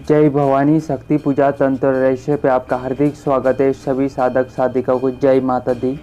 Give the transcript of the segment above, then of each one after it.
जय भवानी शक्ति पूजा तंत्र रहस्य पे आपका हार्दिक स्वागत है। सभी साधक साधिकाओं को जय माता दी।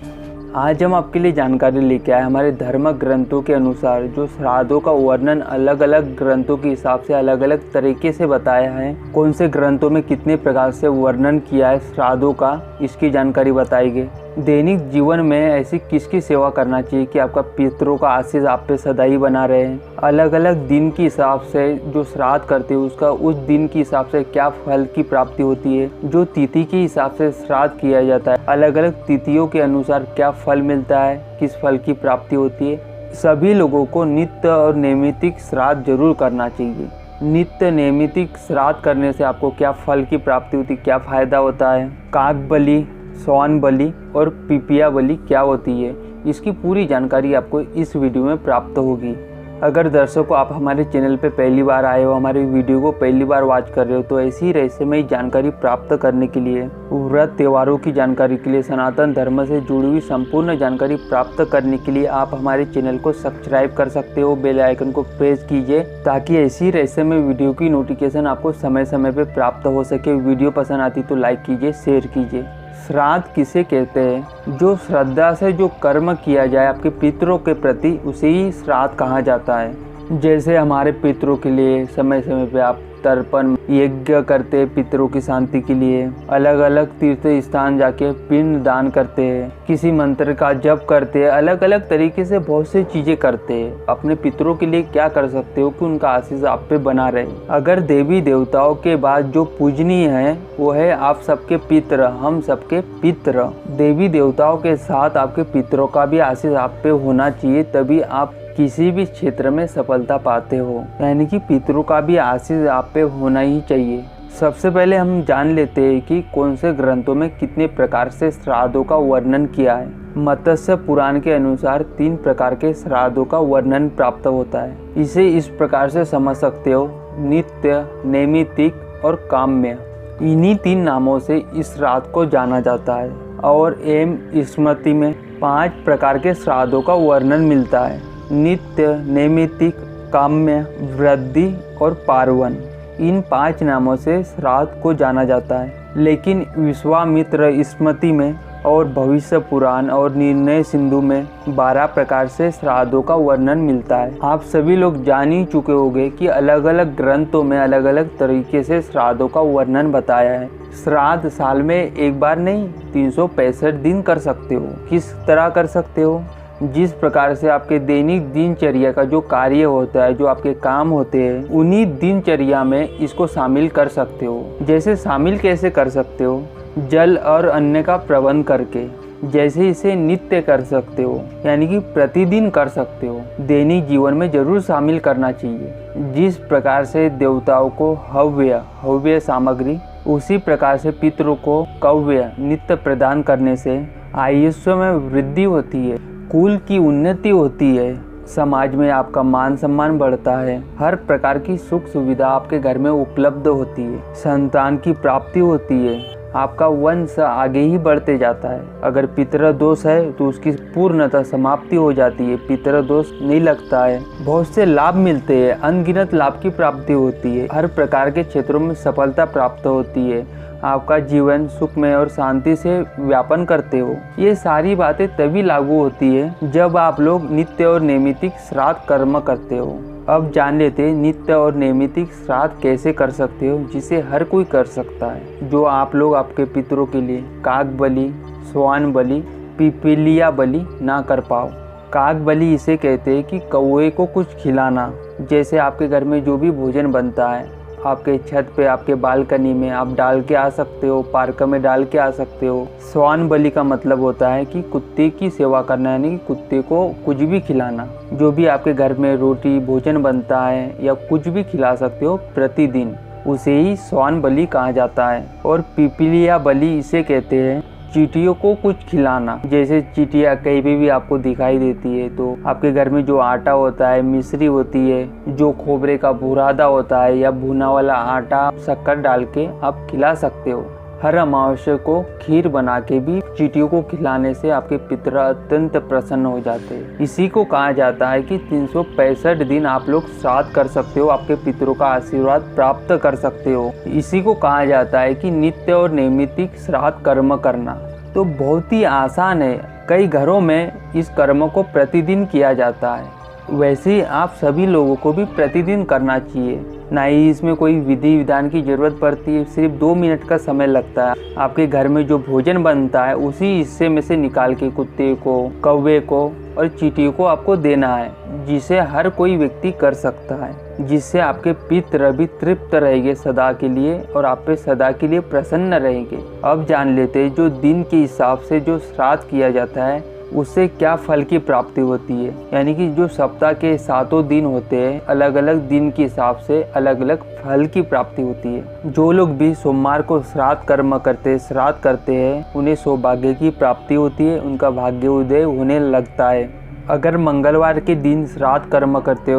आज हम आपके लिए जानकारी लेके आए हमारे धर्म ग्रंथों के अनुसार जो श्राद्धों का वर्णन अलग अलग ग्रंथों के हिसाब से अलग अलग तरीके से बताया है। कौन से ग्रंथों में कितने प्रकार से वर्णन किया है श्राद्धों का, इसकी जानकारी बताएंगे। दैनिक जीवन में ऐसी किसकी सेवा करना चाहिए कि आपका पितरों का आशीष आप पे सदा ही बना रहे। अलग अलग दिन के हिसाब से जो श्राद्ध करते हैं उसका उस दिन के हिसाब से क्या फल की प्राप्ति होती है। जो तिथि के हिसाब से श्राद्ध किया जाता है, अलग अलग तिथियों के अनुसार क्या फल मिलता है, किस फल की प्राप्ति होती है। सभी लोगों को नित्य और नैमित्तिक श्राद्ध जरूर करना चाहिए। नित्य नैमित्तिक श्राद्ध करने से आपको क्या फल की प्राप्ति होती है, क्या फायदा होता है। काक बलि, श्वान बलि और पिपिया बलि क्या होती है, इसकी पूरी जानकारी आपको इस वीडियो में प्राप्त होगी। अगर दर्शकों आप हमारे चैनल पे पहली बार आए हो, हमारे वीडियो को पहली बार वॉच कर रहे हो, तो ऐसी ही रहस्यमयी जानकारी प्राप्त करने के लिए, व्रत त्योहारों की जानकारी के लिए, सनातन धर्म से जुड़ी हुई संपूर्ण जानकारी प्राप्त करने के लिए आप हमारे चैनल को सब्सक्राइब कर सकते हो। बेल आइकन को प्रेस कीजिए ताकि ऐसी रहस्यमय वीडियो की नोटिफिकेशन आपको समय समय पर प्राप्त हो सके। वीडियो पसंद आती तो लाइक कीजिए, शेयर कीजिए। श्राद्ध किसे कहते हैं? जो श्रद्धा से जो कर्म किया जाए आपके पितरों के प्रति, उसे ही श्राद्ध कहा जाता है। जैसे हमारे पितरों के लिए समय समय पे आप तर्पण यज्ञ करते हैं, पितरों की शांति के लिए अलग अलग तीर्थ स्थान जाके पिंड दान करते हैं, किसी मंत्र का जप करते हैं, अलग अलग तरीके से बहुत सी चीजें करते हैं। अपने पितरों के लिए क्या कर सकते हो कि उनका आशीष आप पे बना रहे। अगर देवी देवताओं के बाद जो पूजनीय है वो है आप सबके पितर, हम सबके पितर। देवी देवताओं के साथ आपके पितरों का भी आशीष आप पे होना चाहिए, तभी आप किसी भी क्षेत्र में सफलता पाते हो। यानी कि पितरों का भी आशीष आप पे होना ही चाहिए। सबसे पहले हम जान लेते हैं कि कौन से ग्रंथों में कितने प्रकार से श्राद्धों का वर्णन किया है। मत्स्य पुराण के अनुसार 3 प्रकार के श्राद्धों का वर्णन प्राप्त होता है। इसे इस प्रकार से समझ सकते हो: नित्य, नैमित्तिक और काम्य। इन्हीं 3 नामों से इस श्राद्ध को जाना जाता है। और एम स्मृति में 5 प्रकार के श्राद्धों का वर्णन मिलता है: नित्य, नैमित्तिक, काम्य, वृद्धि और पार्वन। इन 5 नामों से श्राद्ध को जाना जाता है। लेकिन विश्वामित्र स्मृति में और भविष्य पुराण और निर्णय सिंधु में 12 प्रकार से श्राद्धों का वर्णन मिलता है। आप सभी लोग जान ही चुके होंगे कि अलग अलग ग्रंथों में अलग अलग तरीके से श्राद्धों का वर्णन बताया है। श्राद्ध साल में एक बार नहीं, 365 दिन कर सकते हो। किस तरह कर सकते हो? जिस प्रकार से आपके दैनिक दिनचर्या का जो कार्य होता है, जो आपके काम होते हैं, उन्हीं दिनचर्या में इसको शामिल कर सकते हो। जैसे शामिल कैसे कर सकते हो? जल और अन्न का प्रबंध करके। जैसे इसे नित्य कर सकते हो, यानी कि प्रतिदिन कर सकते हो। दैनिक जीवन में जरूर शामिल करना चाहिए। जिस प्रकार से देवताओं को हव्य सामग्री, उसी प्रकार से पितरों को कव्य नित्य प्रदान करने से आयुष्य में वृद्धि होती है, कुल की उन्नति होती है, समाज में आपका मान सम्मान बढ़ता है, हर प्रकार की सुख सुविधा आपके घर में उपलब्ध होती है, संतान की प्राप्ति होती है, आपका वंश आगे ही बढ़ते जाता है। अगर पितृ दोष है तो उसकी पूर्णतः समाप्ति हो जाती है, पितृ दोष नहीं लगता है, बहुत से लाभ मिलते हैं, अनगिनत लाभ की प्राप्ति होती है, हर प्रकार के क्षेत्रों में सफलता प्राप्त होती है, आपका जीवन सुखमय और शांति से व्यापन करते हो। ये सारी बातें तभी लागू होती है जब आप लोग नित्य और नैमित्तिक श्राद्ध कर्म करते हो। अब जान लेते हैं नित्य और नैमित्तिक श्राद्ध कैसे कर सकते हो, जिसे हर कोई कर सकता है। जो आप लोग आपके पितरों के लिए काक बलि, श्वान बलि, पिपीलिया बलि ना कर पाओ। काक बलि इसे कहते हैं कि कौवे को कुछ खिलाना। जैसे आपके घर में जो भी भोजन बनता है, आपके छत पे, आपके बालकनी में आप डाल के आ सकते हो, पार्क में डाल के आ सकते हो। श्वान बलि का मतलब होता है कि कुत्ते की सेवा करना, यानी कि कुत्ते को कुछ भी खिलाना। जो भी आपके घर में रोटी भोजन बनता है या कुछ भी खिला सकते हो प्रतिदिन, उसे ही श्वान बलि कहा जाता है। और पिपीलिया बलि इसे कहते हैं चींटियों को कुछ खिलाना। जैसे चींटियाँ कहीं भी आपको दिखाई देती है तो आपके घर में जो आटा होता है, मिश्री होती है, जो खोबरे का बुरादा होता है या भुना वाला आटा शक्कर डाल के आप खिला सकते हो। हर अमावस्या को खीर बना के भी चींटियों को खिलाने से आपके पितर अत्यंत प्रसन्न हो जाते हैं। इसी को कहा जाता है कि 365 दिन आप लोग श्राद्ध कर सकते हो, आपके पितरों का आशीर्वाद प्राप्त कर सकते हो। इसी को कहा जाता है कि नित्य और नैमित्तिक श्राद्ध कर्म करना। तो बहुत ही आसान है, कई घरों में इस कर्म को प्रतिदिन किया जाता है। वैसे ही आप सभी लोगों को भी प्रतिदिन करना चाहिए, ना ही इसमें कोई विधि विधान की जरूरत पड़ती है। सिर्फ 2 मिनट का समय लगता है। आपके घर में जो भोजन बनता है उसी हिस्से में से निकाल के कुत्ते को, कौवे को और चींटियों को आपको देना है, जिसे हर कोई व्यक्ति कर सकता है, जिससे आपके पितर भी तृप्त रहेंगे सदा के लिए और आप पे सदा के लिए प्रसन्न रहेंगे। अब जान लेते हैं जो दिन के हिसाब से जो श्राद्ध किया जाता है उससे क्या फल की प्राप्ति होती है। यानी कि जो सप्ताह के 7 दिन होते हैं, अलग अलग दिन के हिसाब से अलग अलग फल की प्राप्ति होती है। जो लोग भी सोमवार को श्राद्ध कर्म श्राद्ध करते हैं उन्हें सौभाग्य की प्राप्ति होती है, उनका भाग्य उदय होने लगता है। अगर मंगलवार के दिन श्राद्ध कर्म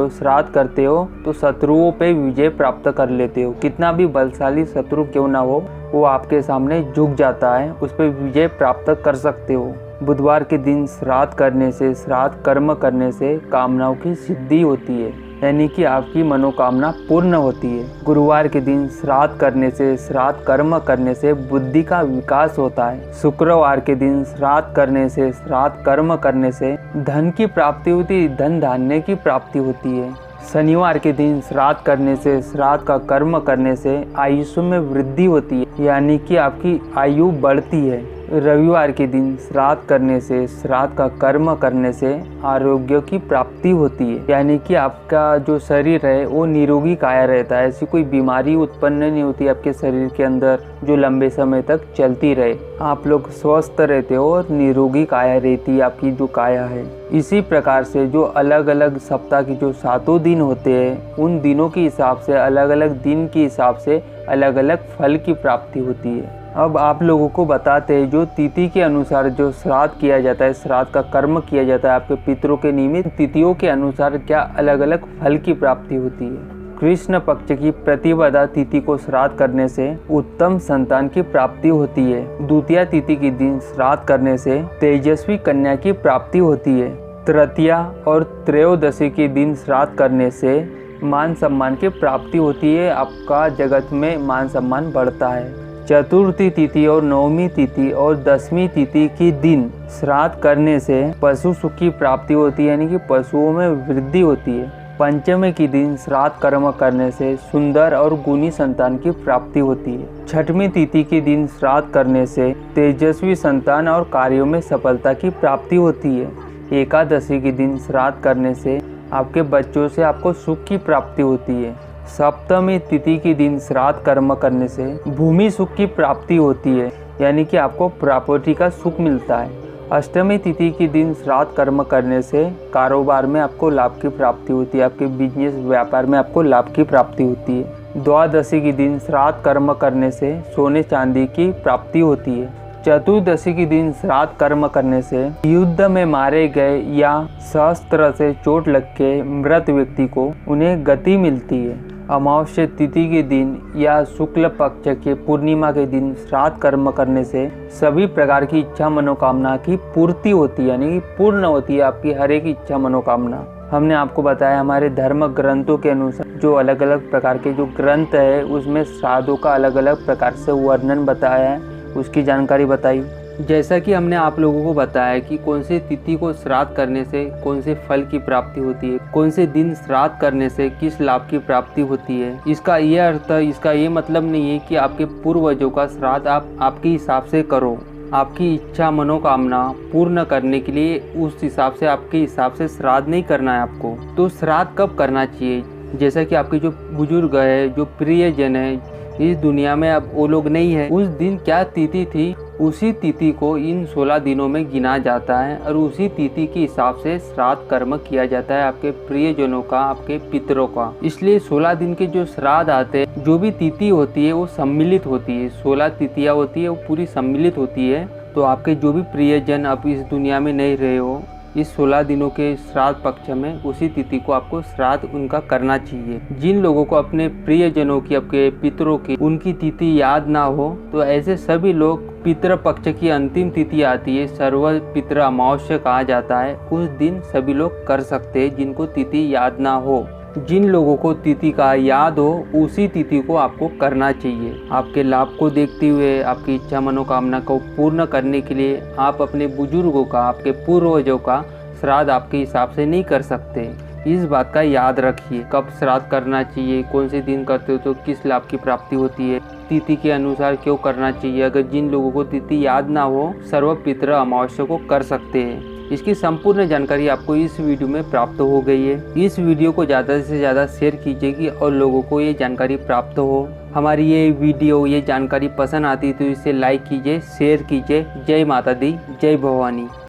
श्राद्ध करते हो तो शत्रुओं पे विजय प्राप्त कर लेते हो। कितना भी बलशाली शत्रु क्यों ना हो, वो आपके सामने झुक जाता है, उस पर विजय प्राप्त कर सकते हो। बुधवार के दिन श्राद्ध कर्म करने से कामनाओं की सिद्धि होती है, यानी कि आपकी मनोकामना पूर्ण होती है। गुरुवार के दिन श्राद्ध कर्म करने से बुद्धि का विकास होता है। शुक्रवार के दिन श्राद्ध कर्म करने से धन की प्राप्ति होती है, धन धान्य की प्राप्ति होती है। शनिवार के दिन श्राद्ध का कर्म करने से आयुष्य में वृद्धि होती है, यानी कि आपकी आयु बढ़ती है। रविवार के दिन श्राद्ध का कर्म करने से आरोग्य की प्राप्ति होती है, यानी कि आपका जो शरीर है वो निरोगी काया रहता है। ऐसी कोई बीमारी उत्पन्न नहीं होती आपके शरीर के अंदर जो लंबे समय तक चलती रहे। आप लोग स्वस्थ रहते हो और निरोगी काया रहती है आपकी जो काया है। इसी प्रकार से जो अलग अलग सप्ताह की जो 7 दिन होते हैं उन दिनों के हिसाब से अलग अलग दिन के हिसाब से अलग अलग फल की प्राप्ति होती है। अब आप लोगों को बताते हैं जो तिथि के अनुसार जो श्राद्ध किया जाता है, श्राद्ध का कर्म किया जाता है आपके पितरों के निमित्त, तिथियों के अनुसार क्या अलग अलग फल की प्राप्ति होती है। कृष्ण पक्ष की प्रतिपदा तिथि को श्राद्ध करने से उत्तम संतान की प्राप्ति होती है। द्वितीया तिथि के दिन श्राद्ध करने से तेजस्वी कन्या की प्राप्ति होती है। तृतीया और त्रयोदशी के दिन श्राद्ध करने से मान सम्मान की प्राप्ति होती है, आपका जगत में मान सम्मान बढ़ता है। चतुर्थी तिथि और नवमी तिथि और 10वीं तिथि के दिन श्राद्ध करने से पशु सुख की प्राप्ति होती है, यानी कि पशुओं में वृद्धि होती है। पंचमी के दिन श्राद्ध कर्म करने से सुंदर और गुणी संतान की प्राप्ति होती है। छठवीं तिथि के दिन श्राद्ध करने से तेजस्वी संतान और कार्यों में सफलता की प्राप्ति होती है। एकादशी के दिन श्राद्ध करने से आपके बच्चों से आपको सुख की प्राप्ति होती है। सप्तमी तिथि के दिन श्राद्ध कर्म करने से भूमि सुख की प्राप्ति होती है, यानी कि आपको प्रॉपर्टी का सुख मिलता है। अष्टमी तिथि के दिन श्राद्ध कर्म करने से कारोबार में आपको लाभ की प्राप्ति होती है, आपके बिजनेस व्यापार में आपको लाभ की प्राप्ति होती है। द्वादशी के दिन श्राद्ध कर्म करने से सोने चांदी की प्राप्ति होती है। चतुर्दशी के दिन श्राद्ध कर्म करने से युद्ध में मारे गए या शस्त्र से चोट लग के मृत व्यक्ति को उन्हें गति मिलती है। अमावस्या तिथि के दिन या शुक्ल पक्ष के पूर्णिमा के दिन श्राद्ध कर्म करने से सभी प्रकार की इच्छा मनोकामना की पूर्ति होती है, यानी कि पूर्ण होती है आपकी हर एक इच्छा मनोकामना। हमने आपको बताया हमारे धर्म ग्रंथों के अनुसार जो अलग अलग प्रकार के जो ग्रंथ है उसमें श्राद्धों का अलग अलग प्रकार से वर्णन बताया है, उसकी जानकारी बताई। जैसा कि हमने आप लोगों को बताया कि कौन से तिथि को श्राद्ध करने से कौन से फल की प्राप्ति होती है, कौन से दिन श्राद्ध करने से किस लाभ की प्राप्ति होती है। इसका ये मतलब नहीं है कि आपके पूर्वजों का श्राद्ध आप आपके हिसाब से करो। आपकी इच्छा मनोकामना पूर्ण करने के लिए उस हिसाब से आपके हिसाब से श्राद्ध नहीं करना है आपको। तो श्राद्ध कब करना चाहिए, जैसा कि आपके जो बुजुर्ग है, जो प्रियजन है इस दुनिया में अब वो लोग नहीं है, उस दिन क्या तिथि थी उसी तिथि को इन 16 दिनों में गिना जाता है और उसी तिथि के हिसाब से श्राद्ध कर्म किया जाता है आपके प्रियजनों का, आपके पितरों का। इसलिए 16 दिन के जो श्राद्ध आते हैं, जो भी तिथि होती है वो सम्मिलित होती है। 16 तिथियाँ होती है वो पूरी सम्मिलित होती है। तो आपके जो भी प्रियजन अब इस दुनिया में नहीं रहे हो इस 16 दिनों के श्राद्ध पक्ष में उसी तिथि को आपको श्राद्ध उनका करना चाहिए। जिन लोगों को अपने प्रियजनों की, आपके पितरों की, उनकी तिथि याद ना हो, तो ऐसे सभी लोग पितृ पक्ष की अंतिम तिथि आती है, सर्व पितृ अमावस्या कहा जाता है, उस दिन सभी लोग कर सकते हैं जिनको तिथि याद ना हो। जिन लोगों को तिथि का याद हो उसी तिथि को आपको करना चाहिए। आपके लाभ को देखते हुए, आपकी इच्छा मनोकामना को पूर्ण करने के लिए आप अपने बुजुर्गों का, आपके पूर्वजों का श्राद्ध आपके हिसाब से नहीं कर सकते। इस बात का याद रखिए, कब श्राद्ध करना चाहिए, कौन से दिन करते हो तो किस लाभ की प्राप्ति होती है, तिथि के अनुसार क्यों करना चाहिए। अगर जिन लोगों को तिथि याद ना हो, सर्व पितृ अमावस्या को कर सकते हैं। इसकी संपूर्ण जानकारी आपको इस वीडियो में प्राप्त हो गई है। इस वीडियो को ज़्यादा से ज़्यादा शेयर कीजिए कि और लोगों को ये जानकारी प्राप्त हो। हमारी ये वीडियो, ये जानकारी पसंद आती है तो इसे लाइक कीजिए, शेयर कीजिए। जय माता दी, जय भवानी।